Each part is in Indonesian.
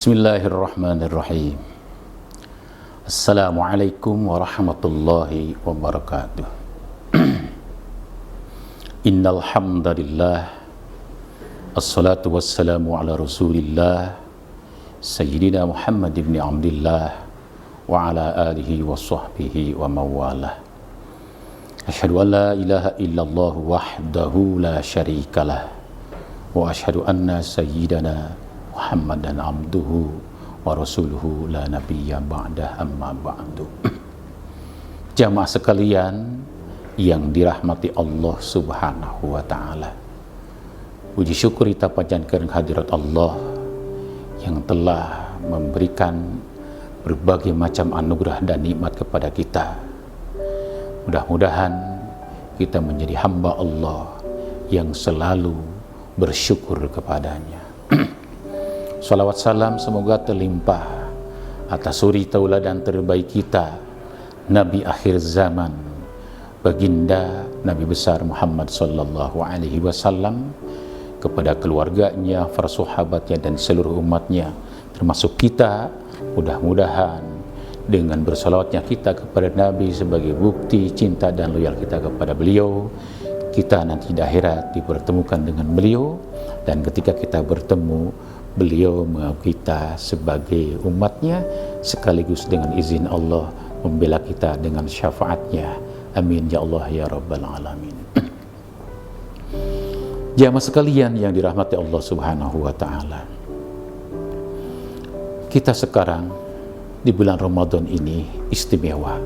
Bismillahirrahmanirrahim. Assalamualaikum warahmatullahi wabarakatuh. Innal hamdalillah assalatu wassalamu ala Rasulillah Sayyidina Muhammad ibn Abdillah wa ala alihi wa sahbihi wa mawalah. Asyhadu an la ilaha illallah wahdahu la syarikalah wa asyhadu anna sayyidana Muhammadan abduhu wa rasuluhu la nabiyya ba'dah amma ba'du. Jamaah sekalian yang dirahmati Allah subhanahu wa ta'ala, puji syukur kita panjatkan hadirat Allah yang telah memberikan berbagai macam anugerah dan nikmat kepada kita. Mudah-mudahan kita menjadi hamba Allah yang selalu bersyukur kepadanya. Salawat salam semoga terlimpah atas suri tauladan terbaik kita, Nabi akhir zaman, baginda Nabi besar Muhammad sallallahu alaihi wasallam, kepada keluarganya, para sahabatnya dan seluruh umatnya, termasuk kita. Mudah-mudahan dengan bersalawatnya kita kepada Nabi sebagai bukti cinta dan loyal kita kepada beliau, kita nanti di akhirat dipertemukan dengan beliau, dan ketika kita bertemu, beliau mengaku kita sebagai umatnya, sekaligus dengan izin Allah membela kita dengan syafaatnya. Amin ya Allah ya Rabbal Alamin. Jamaah sekalian yang dirahmati Allah subhanahu wa ta'ala, kita sekarang di bulan Ramadan ini istimewa,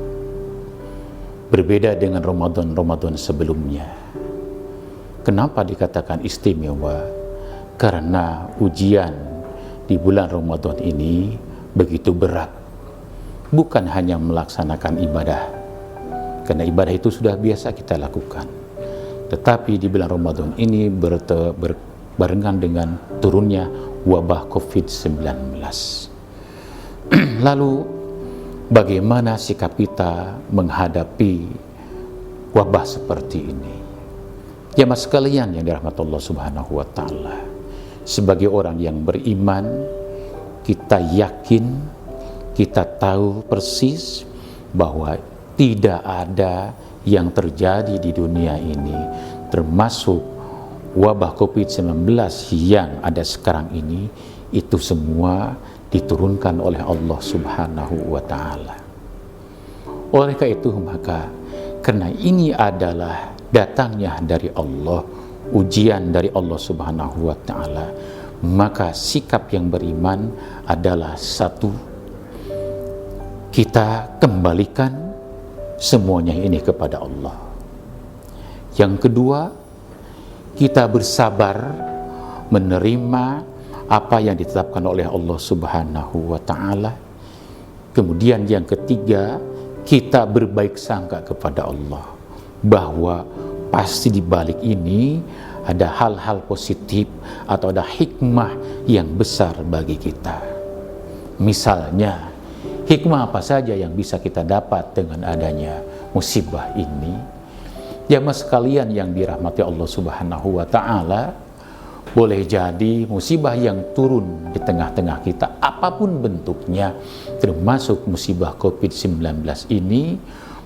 berbeda dengan Ramadan sebelumnya. Kenapa dikatakan istimewa? Karena ujian di bulan Ramadan ini begitu berat. Bukan hanya melaksanakan ibadah, karena ibadah itu sudah biasa kita lakukan, tetapi di bulan Ramadan ini berbarengan dengan turunnya wabah COVID-19. Lalu bagaimana sikap kita menghadapi wabah seperti ini? Jamaah sekalian yang dirahmati Allah subhanahu wa ta'ala, sebagai orang yang beriman, kita yakin, kita tahu persis bahwa tidak ada yang terjadi di dunia ini, termasuk wabah COVID-19 yang ada sekarang ini, itu semua diturunkan oleh Allah subhanahu wa ta'ala. Oleh karena itu, maka karena ini adalah datangnya dari Allah, ujian dari Allah subhanahu wa ta'ala, maka sikap yang beriman adalah satu, kita kembalikan semuanya ini kepada Allah. Yang kedua, kita bersabar menerima apa yang ditetapkan oleh Allah subhanahu wa ta'ala. Kemudian yang ketiga, kita berbaik sangka kepada Allah bahwa pasti di balik ini ada hal-hal positif atau ada hikmah yang besar bagi kita. Misalnya, hikmah apa saja yang bisa kita dapat dengan adanya musibah ini? Jamaah sekalian yang dirahmati Allah subhanahu wa ta'ala, boleh jadi musibah yang turun di tengah-tengah kita, apapun bentuknya, termasuk musibah COVID-19 ini,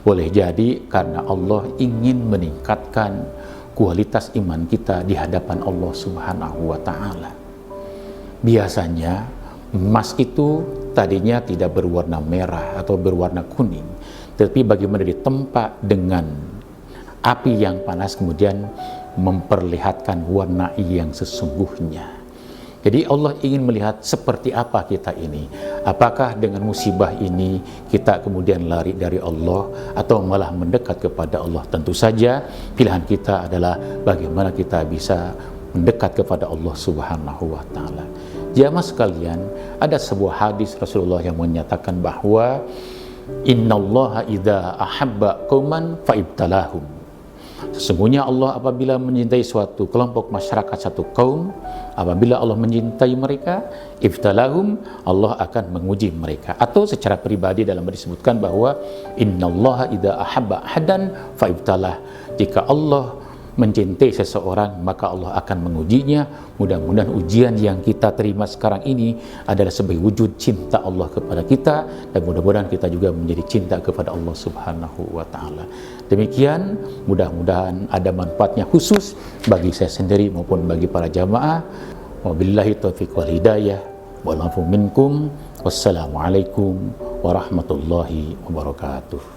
boleh jadi karena Allah ingin meningkatkan kualitas iman kita di hadapan Allah subhanahu wa ta'ala. Biasanya emas itu tadinya tidak berwarna merah atau berwarna kuning, tetapi bagaimana ditempa dengan api yang panas kemudian memperlihatkan warna yang sesungguhnya. Jadi Allah ingin melihat seperti apa kita ini. Apakah dengan musibah ini kita kemudian lari dari Allah atau malah mendekat kepada Allah? Tentu saja pilihan kita adalah bagaimana kita bisa mendekat kepada Allah subhanahu wa ta'ala. Jamaah sekalian, ada sebuah hadis Rasulullah yang menyatakan bahwa innallaha idza ahabba qauman faibtalahum. Sesungguhnya Allah apabila mencintai suatu kelompok masyarakat, satu kaum, apabila Allah mencintai mereka, ibtalahum, Allah akan menguji mereka. Atau secara pribadi dalam disebutkan bahwa innallaha idza ahabba hadan fa ibtalah. Jika Allah mencintai seseorang, maka Allah akan mengujinya. Mudah-mudahan ujian yang kita terima sekarang ini adalah sebagai wujud cinta Allah kepada kita, dan mudah-mudahan kita juga menjadi cinta kepada Allah Subhanahu wa Ta'ala. Demikian, mudah-mudahan ada manfaatnya khusus bagi saya sendiri maupun bagi para jamaah. Wabillahi taufiq wal hidayah, wal afu minkum. Wassalamualaikum warahmatullahi wabarakatuh.